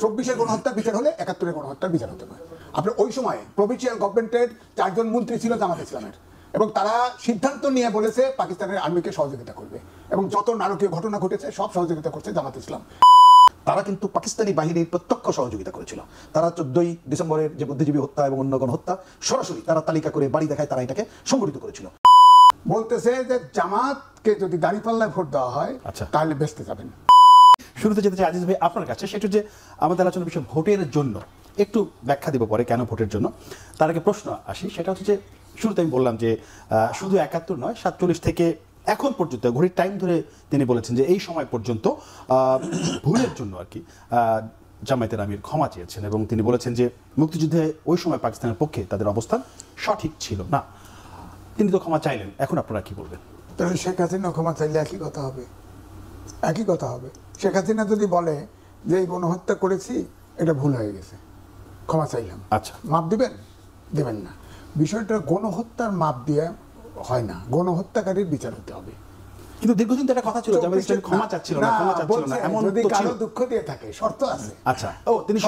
24-এর গণহত্যার বিচার হলে 71-এর গণহত্যার বিচার হতে পারে। আপনার ওই সময় প্রভিন্সিয়াল গভর্নমেন্টের 4 জন মন্ত্রী ছিল জামাত ইসলামের, এবং তারা সিদ্ধান্ত নিয়ে বলেছে পাকিস্তানের আর্মিকে সহযোগিতা করবে, এবং যত নারকীয় ঘটনা ঘটেছে সব সহযোগিতা করছে জামাত ইসলাম। তারা কিন্তু পাকিস্তানি বাহিনীর প্রত্যক্ষ সহযোগিতা করেছিল। তারা 14ই ডিসেম্বরের যে বুদ্ধিজীবী হত্যা এবং অন্য গণহত্যা সরাসরি তারা তালিকা করে বাড়ি দেখায় তারা এটাকে সংগঠিত করেছিল। বলতেছে যে জামাতকে যদি দাঁড়িপাল্লায় ভোট দেওয়া হয় তাহলে বেঁচতে যাবেন। শুরুতে যেতে চাই আজিজ ভাই আপনার কাছে, সেটা যে আমাদের আলোচনার বিষয় ভোটের জন্য একটু ব্যাখ্যা দিব পরে কেন ভোটের জন্য। তার আগে প্রশ্ন আসি, সেটা হচ্ছে যে শুরুতে আমি বললাম যে শুধু 71 নয় 47 থেকে এখন পর্যন্ত ঘড়ির টাইম ধরে তিনি বলেছেন যে এই সময় পর্যন্ত ভুলের জন্য আর কি জামায়াতের আমির ক্ষমা চেয়েছেন, এবং তিনি বলেছেন যে মুক্তিযুদ্ধে ওই সময় পাকিস্তানের পক্ষে তাদের অবস্থান সঠিক ছিল না। তিনি তো ক্ষমা চাইলেন, এখন আপনারা কি বলবেন? তাহলে শেখ হাসিনা ক্ষমা চাইলে একই কথা হবে, একই কথা হবে। শেখ হাসিনা যদি বলে যে এই গণহত্যা করেছি, এটা ভুল হয়ে গেছে, ক্ষমা চাইলাম, আচ্ছা, মাপ দিবেন? দেবেন না। বিষয়টা গণহত্যার মাপ দিয়ে হয় না, গণহত্যাকারীর বিচার হতে হবে। কিন্তু দীর্ঘদিন তো একটা কথা ছিল জামায়াত ইসলামী ক্ষমা চাচ্ছিল না, ক্ষমা চাচ্ছিল না, এমন যদি তো ছিল। কারো দুঃখ দিয়ে থাকে শর্ত আছে। আচ্ছা, ও তিনি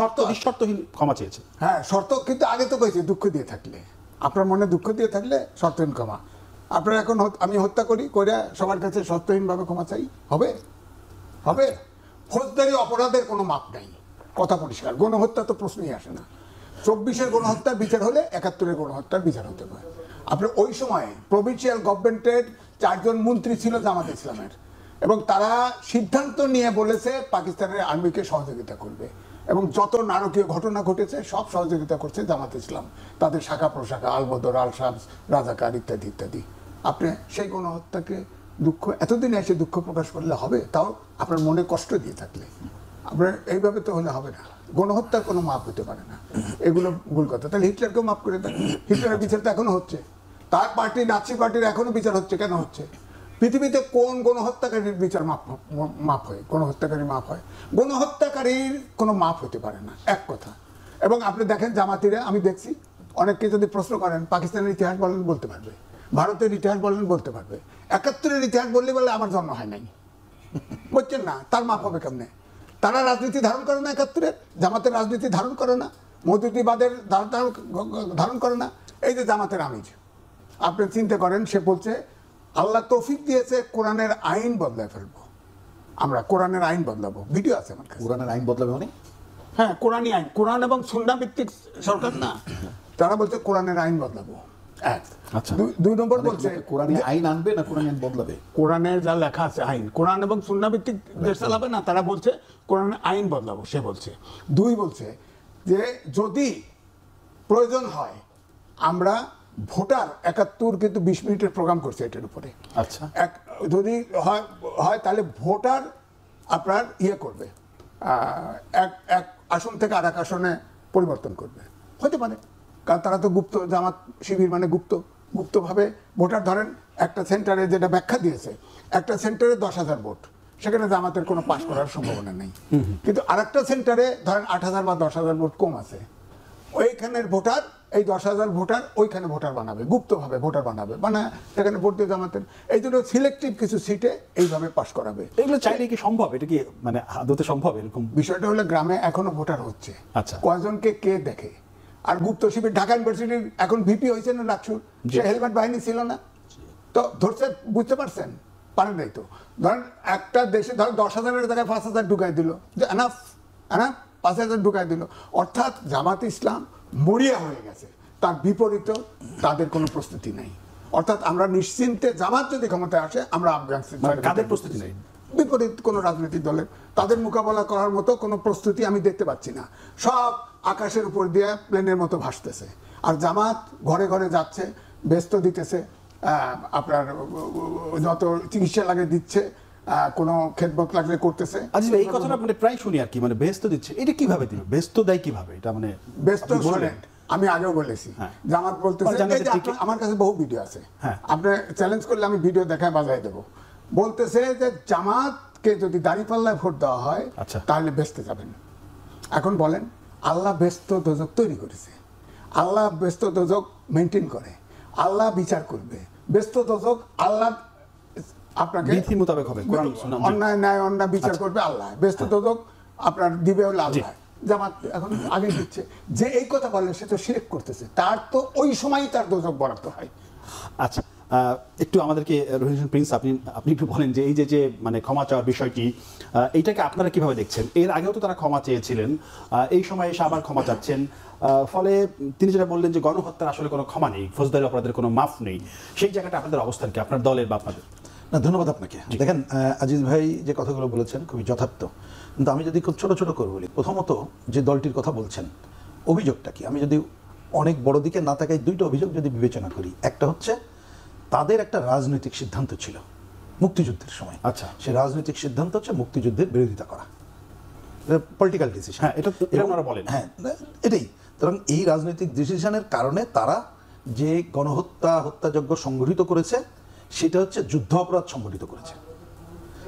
শর্তহীন ক্ষমা চেয়েছেন। হ্যাঁ, শর্ত কিন্তু আগে তো কইছে দুঃখ দিয়ে থাকলে, আপনার মনে দুঃখ দিয়ে থাকলে শর্তহীন ক্ষমা। আপনারা এখন আমি হত্যা করি করে সবার কাছে শর্তহীনভাবে ক্ষমা চাই, হবে? হবে? ফৌজদারি অপরাধের কোনো মাপ নাই, কথা পরিষ্কার। গণহত্যা তো প্রশ্নই আসে না। 24-এর গণহত্যার বিচার হলে 71-এর গণহত্যার বিচার হতে পারে। আপনার ওই সময় প্রভিন্সিয়াল গভর্নমেন্টের 4 জন মন্ত্রী ছিল জামাত ইসলামের, এবং তারা সিদ্ধান্ত নিয়ে বলেছে পাকিস্তানের আর্মিকে সহযোগিতা করবে, এবং যত নারকীয় ঘটনা ঘটেছে সব সহযোগিতা করছে জামাত ইসলাম, তাদের শাখা প্রশাখা আল বদর, আল শামস, রাজাকার ইত্যাদি ইত্যাদি। আপনি সেই গণহত্যাকে দুঃখ এতদিনে এসে দুঃখ প্রকাশ করলে হবে? তাও আপনার মনে কষ্ট দিয়ে থাকলে। আপনার এইভাবে তো হলে হবে না, গণহত্যার কোনো মাপ হতে পারে না, এগুলো ভুল কথা। তাহলে হিটলারকেও মাফ করে দেন, হিটলারের বিচার তো এখনো হচ্ছে, তার পার্টি নাৎসি পার্টির এখনো বিচার হচ্ছে। কেন হচ্ছে? পৃথিবীতে কোন গণহত্যাকারীর বিচার মাপ হয়? গণহত্যাকারী মাপ হয়? গণহত্যাকারীর কোনো মাপ হতে পারে না, এক কথা। এবং আপনি দেখেন জামাতিরা, আমি দেখছি অনেককে যদি প্রশ্ন করেন পাকিস্তানের ইতিহাস বলেন বলতে পারবে, ভারতের ইতিহাস বলেন বলতে পারবে, 71-এর ইতিহাস বললে বলে আমার জন্ম হয় নাই, বুঝছেন না? তার মাপ হবে কেমনে? তারা রাজনীতি ধারণ করে না 71-এর, জামাতের রাজনীতি ধারণ করে না, মৌদুদিবাদের ধারণ করে না। এই যে জামাতের আমির, আপনি চিন্তা করেন, সে বলছে আল্লাহ তৌফিক দিয়েছে কোরআনের আইন বদলায় ফেলবো, আমরা কোরআনের আইন বদলাবো। ভিডিও আছে আমার কাছে। কোরআনের আইন বদলাবে মানে? হ্যাঁ, কোরআনই আইন, কোরআন এবং সুন্নাহ ভিত্তিক সরকার না, তারা বলছে কোরআনের আইন বদলাবো। আচ্ছা, 2 নম্বর বলছে কোরআনের আইন আনবে না কোরআন আইন বদলাবে? কোরআনের যা লেখা আছে আইন, কোরআন এবং সুন্নাহ ভিত্তিক দেশ চালাবে না, তারা বলছে কোরআনের আইন বদলাবো। সে বলছে 2 বলছে যে যদি প্রয়োজন হয় আমরা ভোটার 71 কিন্তু 20 মিনিটের প্রোগ্রাম করছে এটার উপরে। আচ্ছা, যদি হয় তাহলে ভোটার আপনার ইয়ে করবে, এক আসন থেকে আর এক আসনে পরিবর্তন করবে, হতে পারে। কারণ তারা তো গুপ্ত, জামাত শিবির মানে গুপ্তভাবে ভোটার। ধরেন একটা সেন্টারে, যেটা ব্যাখ্যা দিয়েছে, একটা সেন্টারে 10,000 ভোট, সেখানে জামাতের কোনো পাস করার সম্ভাবনা নেই। কিন্তু আরেকটা সেন্টারে ধরেন 8,000 বা 10,000 ভোট কম আছে, ওইখানের ভোটার, এই 10,000 ভোটার ওইখানে ভোটার বানাবে, গুপ্তভাবে ভোটার বানাবে, সেখানে ভোট দিয়ে জামাতের। এই জন্য সিলেক্টিভ কিছু সিটে এইভাবে পাস করাবে। এগুলো চাইলে কি সম্ভব? এটা কি মানে আদতে সম্ভব এরকম? বিষয়টা হলো গ্রামে এখনো ভোটার হচ্ছে, আচ্ছা, কয়জনকে কে দেখে। আর গুপ্ত শিবির, ঢাকা ইউনিভার্সিটির এখন ভিপি হয়েছে না ডাকসুর, সে হেলমেট বাহিনী ছিল না, তো ধরছে, বুঝতে পারছেন? পারেন নাই তো। ধরেন একটা দেশে ধরেন 10,000-এর জায়গায় 5,000 ঢুকাই দিল, যে এনাফ 5,000 ঢুকাই দিল, অর্থাৎ জামাত ইসলাম মরিয়া হয়ে গেছে। তার বিপরীত তাদের কোনো প্রস্তুতি নাই। অর্থাৎ আমরা নিশ্চিন্তে, জামাত যদি ক্ষমতায় আসে, আমরা আফগানিস্তান, কাদের প্রস্তুতি নেই? বিপরীত কোনো রাজনৈতিক দলের তাদের মোকাবেলা করার মতো কোনো প্রস্তুতি আমি দেখতে পাচ্ছি না। সব আকাশের উপর দিয়ে প্লেনের মতো ভাসতেছে, আর জামাত ঘরে ঘরে যাচ্ছে, ব্যস্ত দিতেছে, আপনার যত চিকিৎসা লাগে দিচ্ছে, কোনো খেদমত লাগলে করতেছে। আচ্ছা, এই কথাটা মানে প্রায় শুনি আর কি, মানে ব্যস্ত দিচ্ছে, এটা কিভাবে দিবে? ব্যস্ত দেয় কিভাবে? এটা মানে ব্যস্ত শোনেন, আমি আগেও বলেছি, জামাত বলতেছে, আমার কাছে বহু ভিডিও আছে, আপনি চ্যালেঞ্জ করলে আমি ভিডিও দেখায় বাজায় দেবো। বলতেছে যে জামাতকে যদি দাঁড়িপাল্লায় ভোট দেওয়া হয় তাহলে বেচতে যাবেন। এখন বলেন, আল্লাহ ব্যস্ত দোজক তৈরি করেছে, আল্লাহ ব্যস্ত দোজক মেনটেন করে, আল্লাহ বিচার করবে। ব্যস্ত দোজক আল্লাহ আপনাকে বিধি মোতাবেক হবে, অন্যায় ন্যায় অন্যায় বিচার করবে আল্লাহ। ব্যস্ত দোজক আপনার দিবে হলো আল্লাহ, জামাত এখন আগে দিচ্ছে, যে এই কথা বলে সে তো শিরক করতেছে, তার তো ওই সময়ই তার দোজখ বরাদ্দ হয়। আচ্ছা, একটু আমাদেরকে রহিম প্রিন্স আপনি একটু বলেন যে এই যে মানে ক্ষমা চাওয়ার বিষয়টি, এইটাকে আপনারা কিভাবে দেখছেন? এর আগেও তো তারা ক্ষমা চেয়েছিলেন, এই সময় এসে আবার ক্ষমা চাচ্ছেন, ফলে তিনি যেটা বললেন যে গণহত্যার আসলে কোনো ক্ষমা নেই, ফৌজদারি অপরাধের কোনো মাফ নেই, সেই জায়গাটা আপনাদের অবস্থান কি, আপনার দলের বা আপনাদের? না, ধন্যবাদ আপনাকে। দেখেন, আজিজ ভাই যে কথাগুলো বলেছেন খুবই যথার্থ, কিন্তু আমি যদি খুব ছোট ছোট করে বলি, প্রথমত যে দলটির কথা বলছেন, অভিযোগটা কি, আমি যদি অনেক বড় দিকে না তাকাই, দুইটা অভিযোগ যদি বিবেচনা করি। একটা হচ্ছে তাদের একটা রাজনৈতিক সিদ্ধান্ত ছিল মুক্তিযুদ্ধের সময়। আচ্ছা, সেই রাজনৈতিক সিদ্ধান্ত হচ্ছে মুক্তিযুদ্ধের বিরোধিতা করা, পলিটিক্যাল ডিসিশন। হ্যাঁ, এটা ওনারা বলেন। হ্যাঁ, এটাই। সুতরাং এই রাজনৈতিক ডিসিশনের কারণে তারা যে হত্যাযজ্ঞ সংগঠিত করেছে, সেটা হচ্ছে যুদ্ধ অপরাধ সংগঠিত করেছে।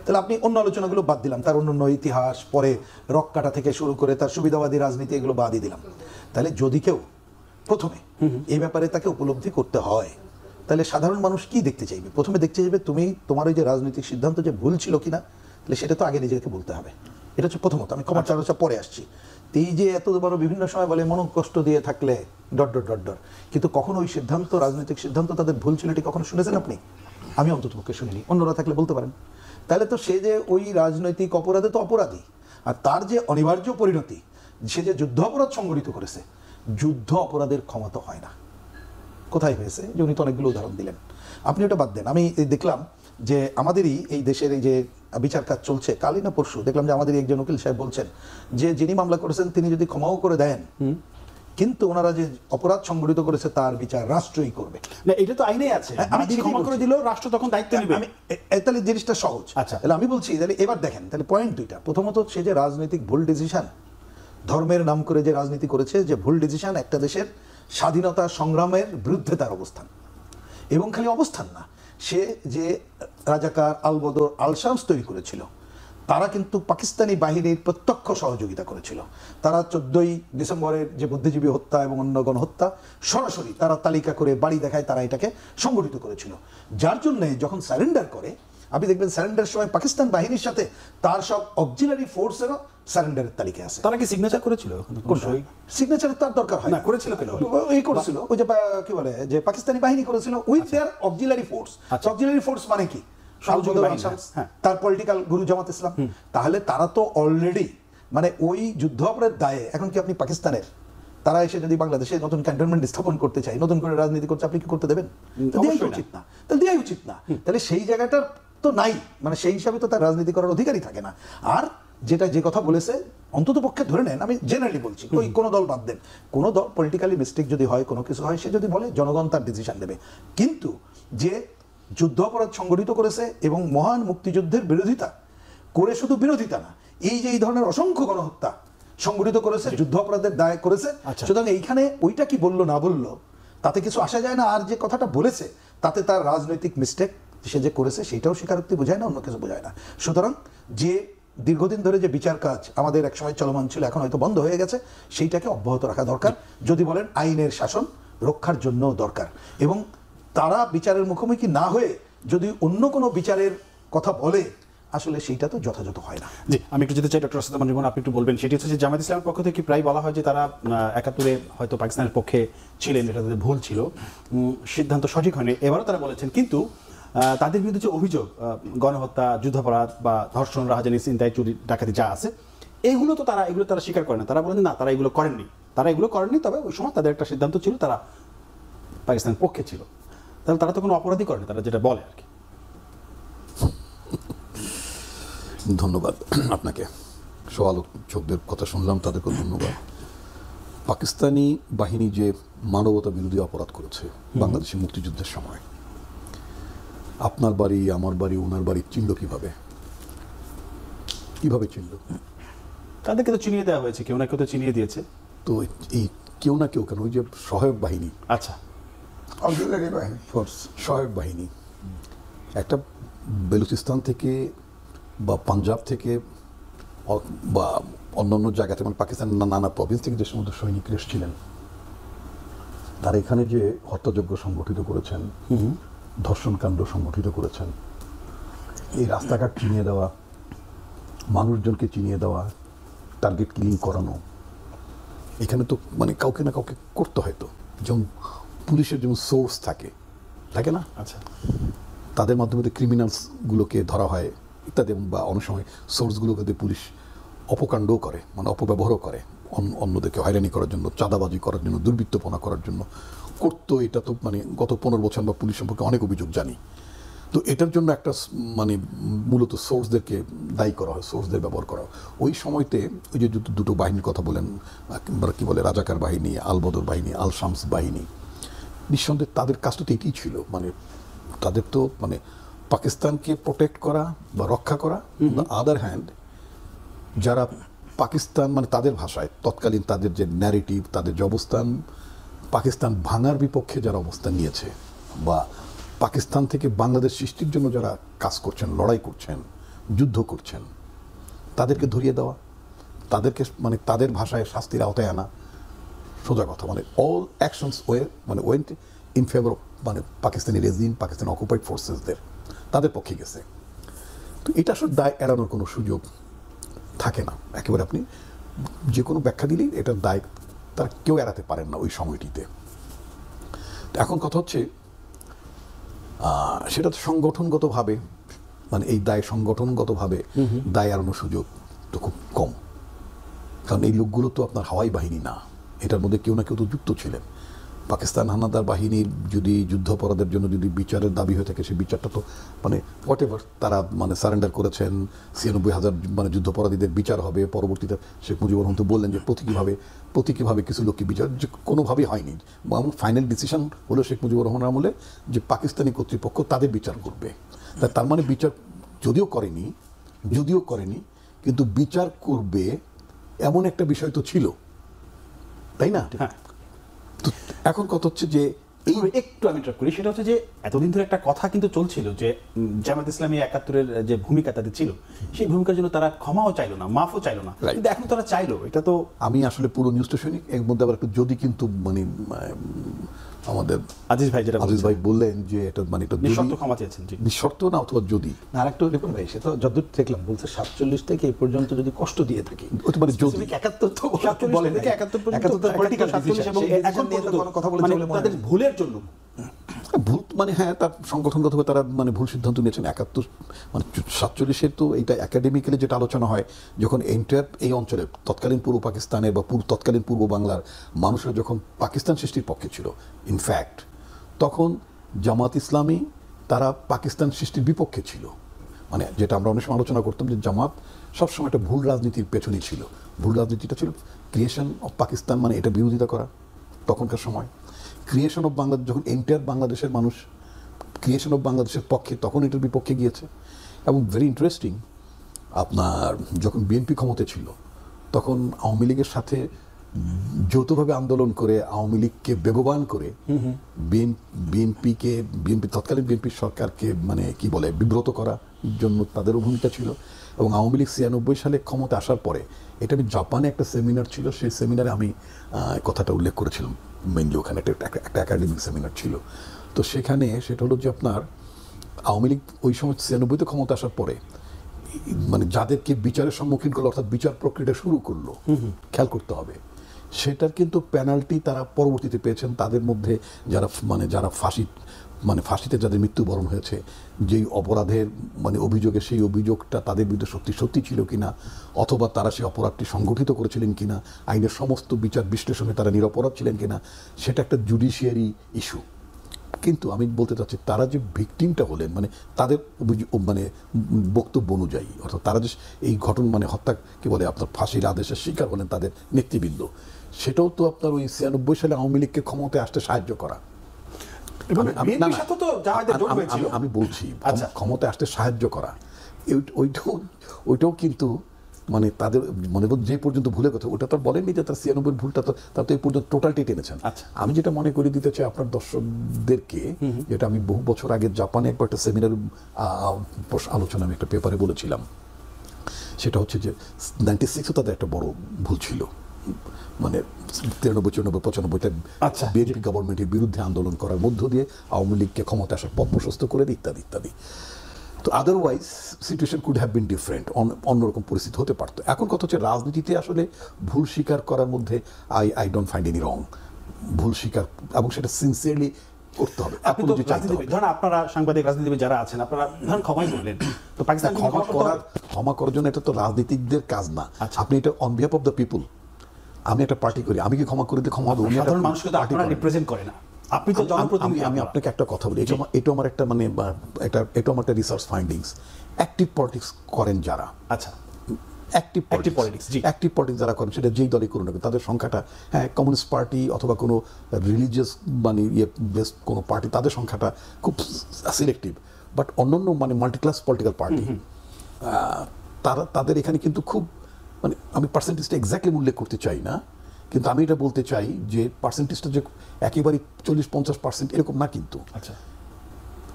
তাহলে আপনি অন্য আলোচনাগুলো বাদ দিলাম, তার অন্যান্য ইতিহাস, পরে রক কাটা থেকে শুরু করে তার সুবিধাবাদী রাজনীতি, এগুলো বাদই দিলাম। তাহলে যদি কেউ প্রথমে এই ব্যাপারে তাকে উপলব্ধি করতে হয়, তাহলে সাধারণ মানুষ কি দেখতে চাইবে? প্রথমে দেখতে চাইবে তুমি তোমার ওই যে রাজনৈতিক সিদ্ধান্ত যে ভুল ছিল কিনা, তাহলে সেটা তো আগে নিজেকে বলতে হবে। এটা হচ্ছে প্রথমত। আমি ক্ষমা চাওয়া পরে আসছি। এই যে এত বড় বিভিন্ন সময় বলে মনোকষ্ট দিয়ে থাকলে ... কিন্তু কখনো ওই সিদ্ধান্ত, রাজনৈতিক সিদ্ধান্ত তাদের ভুল ছিল এটি কখনো শুনেছেন আপনি? আমি অন্ততপক্ষে শুনিনি, অন্যরা থাকলে বলতে পারেন। তাহলে তো সে যে ওই রাজনৈতিক অপরাধে তো অপরাধী, আর তার যে অনিবার্য পরিণতি, সে যে যুদ্ধ অপরাধ সংগঠিত করেছে, যুদ্ধ অপরাধের ক্ষমা তো হয় না। কোথায় হয়েছে? যে উনি তো অনেকগুলো উদাহরণ দিলেন, আপনি ওটা বাদ দেন। আমি দেখলাম যে আমাদেরই এই দেশের এই যে বিচার কাজ চলছে, কালই না পরশু দেখলাম যে আমাদের একজন উকিল সাহেব বলছেন যে যিনি মামলা করেছেন তিনি যদি ক্ষমাও করে দেন, কিন্তু ওনারা যে অপরাধ সংগঠিত করেছে তার বিচার রাষ্ট্রই করবে। না, এটা তো আইনেই আছে, ক্ষমা করে দিলেও রাষ্ট্র তখন দায়িত্ব নেবে। তাহলে জিনিসটা সহজ। আচ্ছা, তাহলে আমি বলছি, তাহলে এবার দেখেন, তাহলে পয়েন্ট দুইটা। প্রথমত, সে যে রাজনৈতিক ভুল ডিসিশন, ধর্মের নাম করে যে রাজনীতি করেছে, যে ভুল ডিসিশন, একটা দেশের স্বাধীনতা সংগ্রামের বিরুদ্ধে তার অবস্থান। এবং খালি অবস্থান না, সে যে রাজাকার, আল-বদর, আল-শামস তৈরি করেছিল, তারা কিন্তু পাকিস্তানি বাহিনীর প্রত্যক্ষ সহযোগিতা করেছিল। তারা 14ই ডিসেম্বরের যে বুদ্ধিজীবী হত্যা এবং অন্য গণহত্যা সরাসরি তারা তালিকা করে বাড়ি দেখায় তারা এটাকে সংগঠিত করেছিল। যার জন্য যখন সারেন্ডার করে, আপনি দেখবেন সারেন্ডারের সময় পাকিস্তান বাহিনীর সাথে তার সব অক্সিলারি ফোর্সেরও সারেন্ডারের তালিকায় আছে। তারা কি সিগনেচার করেছিল? সিগনেচারের তার দরকার হয় না, করেছিল কেন? এই করেছিল ওই যে কি বলে যে পাকিস্তানি বাহিনী করেছিল with their auxiliary force. Auxiliary force মানে কি? তার পলিটিক্যাল গুরু জামাত ইসলাম। তাহলে তারা তো অলরেডি মানে ওই যুদ্ধ অপরাধের দায়ে, এখন কি আপনি পাকিস্তানের তারা এসে যদি বাংলাদেশে নতুন ক্যান্টনমেন্ট স্থাপন করতে চায়, নতুন করে রাজনীতি করছে, আপনি কি করতে দেবেন? দেওয়াই উচিত না। তাহলে দেওয়াই উচিত না। তাহলে সেই জায়গাটার তো নাই, মানে সেই হিসাবে তো তার রাজনীতি করার অধিকারই থাকে না। আর যেটা যে কথা বলেছে, অন্তত পক্ষে ধরে নেন, আমি জেনারেলি বলছি, ওই কোনো দল বাদ দেন, কোনো দল পলিটিক্যালি মিস্টেক যদি হয়, কোনো কিছু হয়, সে যদি বলে জনগণ তার ডিসিশন নেবে। কিন্তু যে যুদ্ধ অপরাধ সংগঠিত করেছে এবং মহান মুক্তিযুদ্ধের বিরোধিতা করে, শুধু বিরোধিতা না, এই যে এই ধরনের অসংখ্য গণহত্যা সংগঠিত করেছে, যুদ্ধ অপরাধের দায় করেছে, সুতরাং এইখানে ওইটা কি বললো না বললো তাতে কিছু আসা যায় না। আর যে কথাটা বলেছে তাতে তার রাজনৈতিক মিস্টেক সে যে করেছে সেটাও স্বীকারোক্তি বোঝায় না, অন্য কিছু বোঝায় না। সুতরাং যে দীর্ঘদিন ধরে যে বিচার কাজ আমাদের একসময় চলমান ছিল, এখন হয়তো বন্ধ হয়ে গেছে, সেইটাকে অব্যাহত রাখা দরকার। যদি বলেন আইনের শাসন রক্ষার জন্য দরকার, এবং তারা বিচারের মুখোমুখি না হয়ে যদি অন্য কোনো বিচারের কথা বলে, আসলে সেইটা তো যথাযথ হয় না। জি, আমি একটু যেতে চাই ডক্টর আসাদুজ্জামান রিমন, আপনি একটু বলবেন। সেটি হচ্ছে যে জামায়াত ইসলামের পক্ষ থেকে প্রায় বলা হয় যে তারা 71-এ হয়তো পাকিস্তানের পক্ষে ছিলেন, এটা তাদের ভুল ছিল, সিদ্ধান্ত সঠিক হয়নি, এবারও তারা বলেছেন। কিন্তু তাদের বিরুদ্ধে যে অভিযোগ, গণহত্যা, যুদ্ধাপরাধ বা ধর্ষণ, রাহাজানি, ছিনতাই, চুরি, ডাকাতি যা আছে, এগুলো তারা স্বীকার করে না। তারা বলেন না, তারা এগুলো করেননি, তবে ওই সময় তাদের একটা সিদ্ধান্ত ছিল, তারা পাকিস্তানের পক্ষে ছিল। তাহলে তারা তো কোনো অপরাধী করেনি, তারা যেটা বলে আর কি। ধন্যবাদ আপনাকে। সমালোচকদের কথা শুনলাম, তাদেরকে ধন্যবাদ। পাকিস্তানি বাহিনী যে মানবতা বিরোধী অপরাধ করেছে বাংলাদেশের মুক্তিযুদ্ধের সময়, আপনার বাড়ি, আমার বাড়ি, ওনার বাড়ি চিনল কিভাবে চিনল? তাদেরকে তো চিনিয়ে দেওয়া হয়েছে, কেউ না কেউ তো চিনিয়ে দিয়েছে। তো এই কেউ না কেউ কেন, ওই যে সহায়ক বাহিনী, আচ্ছা, অক্সিলারি বাহিনী, ফোর্স, সহায়ক বাহিনী, একটা বেলুচিস্তান থেকে বা পাঞ্জাব থেকে বা অন্যান্য জায়গাতে, মানে পাকিস্তানের নানা প্রভিন্স থেকে যে সমস্ত সৈনিকরা এসেছিলেন, তারা এখানে যে হত্যাযজ্ঞ সংগঠিত করেছেন, ধর্ষণকাণ্ড সংগঠিত করেছেন, এই রাস্তাঘাট চিনিয়ে দেওয়া, মানুষজনকে চিনিয়ে দেওয়া, টার্গেট কিলিং করানো, এখানে তো মানে কাউকে না কাউকে করতে হয় তো, যেমন পুলিশের যেমন সোর্স থাকে না, আচ্ছা, তাদের মাধ্যমে তো ক্রিমিনালসগুলোকে ধরা হয় ইত্যাদি, বা অনেক সময় সোর্সগুলোকে দিয়ে পুলিশ অপকাণ্ডও করে, মানে অপব্যবহারও করে অন্যদেরকে হয়রানি করার জন্য, চাঁদাবাজি করার জন্য, দুর্বৃত্তপনা করার জন্য করতো। এটা তো মানে গত 15 বছর বা পুলিশ সম্পর্কে অনেক অভিযোগ জানি। তো এটার জন্য একটা মানে মূলত সোর্সদেরকে দায়ী করা হয়, সোর্সদের ব্যবহার করা হয়। ওই সময়তে ওই যে দুটো বাহিনীর কথা বলেন, কি বলে রাজাকার বাহিনী, আল বদর বাহিনী, আল শামস বাহিনী, নিঃসন্দেহে তাদের কাজটা তো এটাই ছিল, মানে তাদের তো মানে পাকিস্তানকে প্রোটেক্ট করা বা রক্ষা করা। আদার হ্যান্ড যারা পাকিস্তান মানে তাদের ভাষায় তৎকালীন তাদের যে ন্যারেটিভ, তাদের যে অবস্থান, পাকিস্তান ভাঙার বিপক্ষে যারা অবস্থান নিয়েছে বা পাকিস্তান থেকে বাংলাদেশ সৃষ্টির জন্য যারা কাজ করছেন, লড়াই করছেন, যুদ্ধ করছেন, তাদেরকে ধরিয়ে দেওয়া, তাদেরকে মানে তাদের ভাষায় শাস্তির আওতায় আনা, সোজা কথা মানে all actions went in favour of মানে পাকিস্তানি রেজিম, পাকিস্তান অকুপাইড ফোর্সেসদের, তাদের পক্ষে গেছে। তো এটা আসলে দায় এড়ানোর কোনো সুযোগ থাকে না। একেবারে আপনি যে কোনো ব্যাখ্যা দিলেই এটার দায় তারা কেউ এড়াতে পারেন না ওই সময়টিতে। এখন কথা হচ্ছে সেটা তো সংগঠনগতভাবে মানে এই দায় সংগঠনগতভাবে দায় এড়ানোর সুযোগ তো খুব কম, কারণ এই লোকগুলো তো আপনার হাওয়াই বাহিনী না, এটার মধ্যে কেউ না কেউ তো যুক্ত ছিলেন। পাকিস্তান হানাদার বাহিনীর যদি যুদ্ধাপরাধের জন্য যদি বিচারের দাবি হয়ে থাকে, সেই বিচারটা তো মানে হোয়াট এভার তারা মানে সারেন্ডার করেছেন, ৯৬,০০০ মানে যুদ্ধাপরাধীদের বিচার হবে। পরবর্তীতে শেখ মুজিবুর রহমান তো বললেন যে প্রতীকীভাবে কিছু লোককে বিচার যে কোনোভাবেই হয়নি, এবং ফাইনাল ডিসিশন হলো শেখ মুজিবুর রহমান আমলে যে পাকিস্তানি কর্তৃপক্ষ তাদের বিচার করবে। তার মানে বিচার যদিও করেনি কিন্তু বিচার করবে এমন একটা বিষয় তো ছিল, তাই না? হ্যাঁ। তো এখন কথা হচ্ছে যে একটু আমি ট্রাক করি, সেটা হচ্ছে যে এতদিন ধরে একটা কথা কিন্তু চলছিল যে জামাত ইসলামী ৭১-এর যে ভূমিকা তাদের ছিল, সেই ভূমিকার জন্য তারা ক্ষমাও চাইলো না, মাফও চাইলো না, কিন্তু এখন তারা চাইলো। এটা তো আমি আসলে পুরো নিউজটা শুনি, এর মধ্যে আবার একটু যদি কিন্তু মানে আমাদের আজিজ ভাই বললেন যে এটা মানে এটা নিঃশর্ত ক্ষমা চেয়েছেন, জি নিঃশর্ত না অথবা যদি আর একটা রিপন ভাই, সে তো যতদূর দেখলাম বলছে ৪৭ থেকে এই পর্যন্ত যদি কষ্ট দিয়ে থাকি, ওটা মানে যদি ৭১ তো ৪৭ বলেন থেকে ৭১ পর্যন্ত পলিটিক্যাল ৪৭ এবং এখন পর্যন্ত কোনো কথা বলে মানে চলে মনে তাদের হয় না। ভুলের জন্য ভুল মানে হ্যাঁ, তার সংগঠনগতভাবে তারা মানে ভুল সিদ্ধান্ত নিয়েছেন। ৭১ মানে ৪৭-এর তো এটা একাডেমিক্যালি যেটা আলোচনা হয়, যখন এন্টায়ার এই অঞ্চলে তৎকালীন পূর্ব পাকিস্তানের বা তৎকালীন পূর্ব বাংলার মানুষরা যখন পাকিস্তান সৃষ্টির পক্ষে ছিল, ইনফ্যাক্ট তখন জামাত ইসলামী তারা পাকিস্তান সৃষ্টির বিপক্ষে ছিল। মানে যেটা আমরা অনেক সময় আলোচনা করতাম যে জামাত সবসময় একটা ভুল রাজনীতির পেছনেই ছিল। ভুল রাজনীতিটা ছিল ক্রিয়েশন অফ পাকিস্তান, মানে এটা বিরোধিতা করা তখনকার সময়। ক্রিয়েশন অফ বাংলাদেশ যখন এন্টায়ার বাংলাদেশের মানুষ ক্রিয়েশন অফ বাংলাদেশের পক্ষে, তখন এটার বিপক্ষে গিয়েছে। এবং ভেরি ইন্টারেস্টিং, আপনার যখন বিএনপি ক্ষমতায় ছিল তখন আওয়ামী লীগের সাথে যৌথভাবে আন্দোলন করে আওয়ামী লীগকে বেগবান করে তৎকালীন বিএনপি সরকারকে মানে কি বলে বিব্রত করার জন্য তাদেরও ভূমিকা ছিল। এবং আওয়ামী লীগ ৯৬ সালে ক্ষমতা আসার পরে, এটা আমি জাপানে একটা সেমিনার ছিল, সেই সেমিনারে আমি কথাটা উল্লেখ করেছিলাম মেইনলি। ওখানে একটা একাডেমিক সেমিনার ছিল। তো সেখানে সেটা হলো যে আপনার আওয়ামী লীগ ওই সময় ৯৬-তে ক্ষমতা আসার পরে মানে যাদেরকে বিচারের সম্মুখীন করলো, অর্থাৎ বিচার প্রক্রিয়াটা শুরু করলো, খেয়াল করতে হবে সেটার কিন্তু পেনাল্টি তারা পরবর্তীতে পেয়েছেন। তাদের মধ্যে যারা ফাঁসিতে যাদের মৃত্যুবরণ হয়েছে, যেই অপরাধের মানে অভিযোগে, সেই অভিযোগটা তাদের বিরুদ্ধে সত্যি ছিল কিনা, অথবা তারা সেই অপরাধটি সংগঠিত করেছিলেন কিনা, আইনের সমস্ত বিচার বিশ্লেষণে তারা নিরপরাধ ছিলেন কিনা, সেটা একটা জুডিশিয়ারি ইস্যু। কিন্তু আমি বলতে চাচ্ছি, তারা যে ভিকটিমটা হলেন মানে তাদের মানে বক্তব্য অনুযায়ী, অর্থাৎ তারা যে এই ঘটনা মানে হত্যা কি বলে আপনার ফাঁসির আদেশের শিকার হলেন তাদের নেতৃবৃন্দ, সেটাও তো আপনার ওই ৯৬ সালে আওয়ামী লীগকে ক্ষমতায় আসতে সাহায্য করা। আমি বলছি ক্ষমতায় আসতে সাহায্য করা, ওইটাও কিন্তু মানে তাদের মনে যে পর্যন্ত ভুলের কথা, ওটা তো বলেননি যে তার ৯৬ ভুলটা তো তার তো এই পর্যন্ত টোটালটি টেনেছেন। আমি যেটা মনে করে দিতে চাই আপনার দর্শকদেরকে, যেটা আমি বহু বছর আগে জাপানে একবার একটা সেমিনার আলোচনা আমি একটা পেপারে বলেছিলাম, সেটা হচ্ছে যে ৯৬-ও তাদের একটা বড় ভুল ছিল। মানে ৯৩, ৯৪, ৯৫-তে বিএনপি গভর্নমেন্টের বিরুদ্ধে আন্দোলন করার মধ্য দিয়ে আওয়ামী লীগকে ক্ষমতা আসার পথ প্রশস্ত করে ইত্যাদি ইত্যাদি। তো তো otherwise situation could have been different, অন্যরকম পরিস্থিতি হতে পারতো। এখন কথা হচ্ছে রাজনীতিতে আসলে ভুল স্বীকার করার মধ্যে I don't find any wrong. ভুল স্বীকার এবং সেটা সিনসিয়ারলি করতে হবে। আপনি তো রাজনীতিবিদ, ধরেন আপনারা সাংবাদিক রাজনীতিবিদ যারা আছেন, আপনারা ধরেন ক্ষমাই করলেন, তো পাকিস্তান ক্ষমা করার জন্য এটা তো রাজনীতিকদের কাজ না। আপনি এটা on behalf of the people, আমি একটা পার্টি করি, আমি কি ক্ষমা করে দিতে ক্ষমা হবে? সাধারণ মানুষকে তো আপনারা রিপ্রেজেন্ট করে না, আপনি তো জনপ্রতিনিধি। আমি আপনাকে একটা কথা বলি, এটা আমার একটা মানে এটা আমার একটা রিসার্চ ফাইন্ডিংস। অ্যাক্টিভ পলিটিক্স করেন যারা, আচ্ছা অ্যাক্টিভ পলিটিক্স যারা করেন, সেটা যেই দলই করুন না, তাদের সংখ্যাটা, হ্যাঁ কমিউনিস্ট পার্টি অথবা কোনো রিলিজিয়াস মানে বেস কোনো পার্টি, তাদের সংখ্যাটা খুব সিলেক্টিভ। বাট অন্যান্য মানে মাল্টিক্লাস পলিটিক্যাল পার্টি তাদের এখানে কিন্তু খুব মানে, আমি পার্সেন্টেজটা এক্স্যাক্টলি উল্লেখ করতে চাই না, কিন্তু আমি এটা বলতে চাই যে পার্সেন্টেজটা যে একেবারে 40-50% এরকম না কিন্তু। আচ্ছা,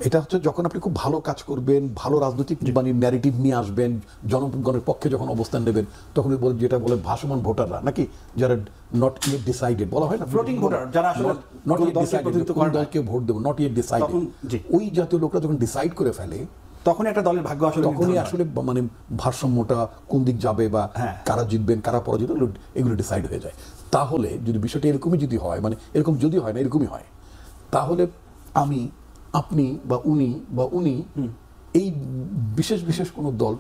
এটা হচ্ছে যখন আপনি খুব ভালো কাজ করবেন, ভালো রাজনৈতিক মানে ন্যারেটিভ নিয়ে আসবেন, জনগণের পক্ষে যখন অবস্থান নেবেন, তখন যেটা বলে ভাসমান ভোটাররা নাকি, যারা নট ইয়েট ডিসাইডেড বলা হয় না, ফ্লোটিং ভোটার, যারা আসলে নট ইয়েট ডিসাইডেড কোন দলকে ভোট দেব, নট ইয়েট ডিসাইডেড, ওই জাতীয় লোকরা যখন ডিসাইড করে ফেলে, তখন একটা দলের ভাগ্য আসলে তখনই আসলে মানে ভারসাম্যটা কোন দিক যাবে বা কারা জিতবেন কারা পরাজিত এগুলো ডিসাইড হয়ে যায়। তাহলে যদি বিষয়টা এরকমই যদি হয়, মানে এরকম যদি হয় না, এরকমই হয়, তাহলে আমি, আপনি বা উনি এই বিশেষ বিশেষ কোনো দল,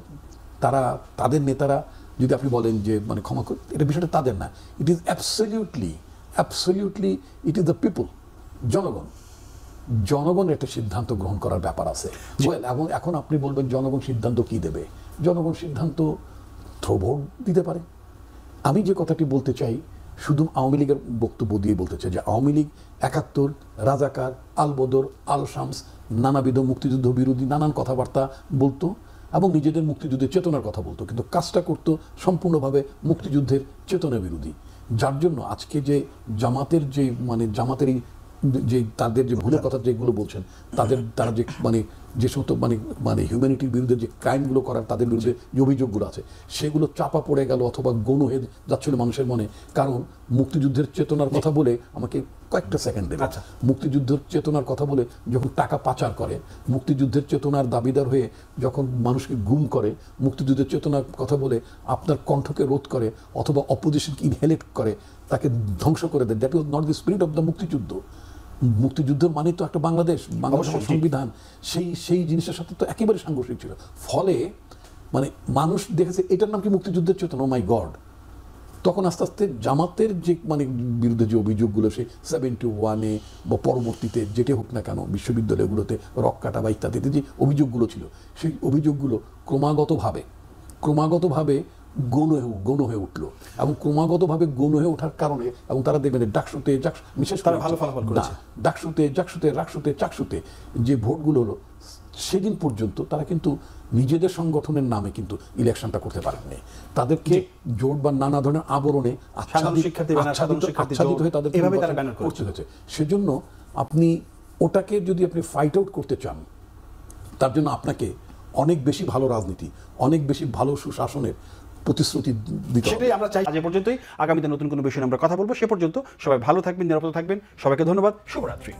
তাদের নেতারা যদি আপনি বলেন যে মানে ক্ষমা কর, এটা বিষয়টা তাদের না, it is absolutely it is the people, জনগণ একটা সিদ্ধান্ত গ্রহণ করার ব্যাপার আছে। এবং এখন আপনি বলবেন জনগণ সিদ্ধান্ত কি দেবে? জনগণ সিদ্ধান্ত থ্রো ভোট দিতে পারে। আমি যে কথাটি বলতে চাই, শুধু আওয়ামী লীগের বক্তব্য দিয়ে বলতে চাই যে আওয়ামী লীগ ৭১, রাজাকার, আল বদর, আল শামস, নানাবিধ মুক্তিযুদ্ধ বিরোধী নানান কথাবার্তা বলতো এবং নিজেদের মুক্তিযুদ্ধের চেতনার কথা বলতো, কিন্তু কাজটা করতো সম্পূর্ণভাবে মুক্তিযুদ্ধের চেতনা বিরোধী। যার জন্য আজকে যে জামাতের যে মানে জামাতের যে তাদের যে ভুলের কথা যেগুলো বলছেন, তারা যে মানে যে সমস্ত মানে হিউম্যানিটির বিরুদ্ধে যে ক্রাইমগুলো করার তাদের বিরুদ্ধে যে অভিযোগগুলো আছে, সেগুলো চাপা পড়ে গেল অথবা গৌণ হয়ে যাচ্ছিল মানুষের মনে। কারণ মুক্তিযুদ্ধের চেতনার কথা বলে, আমাকে কয়েকটা সেকেন্ড দেবে, মুক্তিযুদ্ধের চেতনার কথা বলে যখন টাকা পাচার করে, মুক্তিযুদ্ধের চেতনার দাবিদার হয়ে যখন মানুষকে গুম করে, মুক্তিযুদ্ধের চেতনার কথা বলে আপনার কণ্ঠকে রোধ করে অথবা অপোজিশনকে ইনহেলেট করে, তাকে ধ্বংস করে দেয়, that was not the spirit of the মুক্তিযুদ্ধ। মুক্তিযুদ্ধের মানে তো একটা বাংলাদেশের সংবিধান, সেই জিনিসের সাথে তো একেবারে সাংঘর্ষিক ছিল। ফলে মানে মানুষ দেখেছে এটার নাম কি মুক্তিযুদ্ধের চেতনা, মাই গড। তখন আস্তে আস্তে জামাতের যে মানে বিরুদ্ধে যে অভিযোগগুলো, সেই 71-এ বা পরবর্তীতে যেটি হোক না কেন, বিশ্ববিদ্যালয়গুলোতে রক কাটা বা ইত্যাদিতে যে অভিযোগগুলো ছিল, সেই অভিযোগগুলো ক্রমাগতভাবে গৌণ হয়ে উঠলো এবং ক্রমাগতভাবে গৌণ হয়ে ওঠার কারণে, এবং তারা দেখবেন ডাকসুতে বিশেষ করে ভালো ফলাফল করেছে, ডাকসুতে চাকসুতে যে ভোটগুলো হলো, সেদিন পর্যন্ত তারা কিন্তু নিজেদের সংগঠনের নামে কিন্তু ইলেকশনটা করতে পারেননি। তাদেরকে জোট বা নানা ধরনের আবরণে আচ্ছাদিত হয়ে তাদের করতে হয়েছে। সেজন্য আপনি ওটাকে যদি আপনি ফাইট আউট করতে চান, তার জন্য আপনাকে অনেক বেশি ভালো রাজনীতি, অনেক বেশি ভালো সুশাসনের প্রতিশ্রুতি দিতে হবে। সেটাই আমরা চাই। আজ পর্যন্তই, আগামীতে নতুন কোনো বিষয়ে আমরা কথা বলবো। সে পর্যন্ত সবাই ভালো থাকবেন, নিরাপদ থাকবেন। সবাইকে ধন্যবাদ, শুভরাত্রি।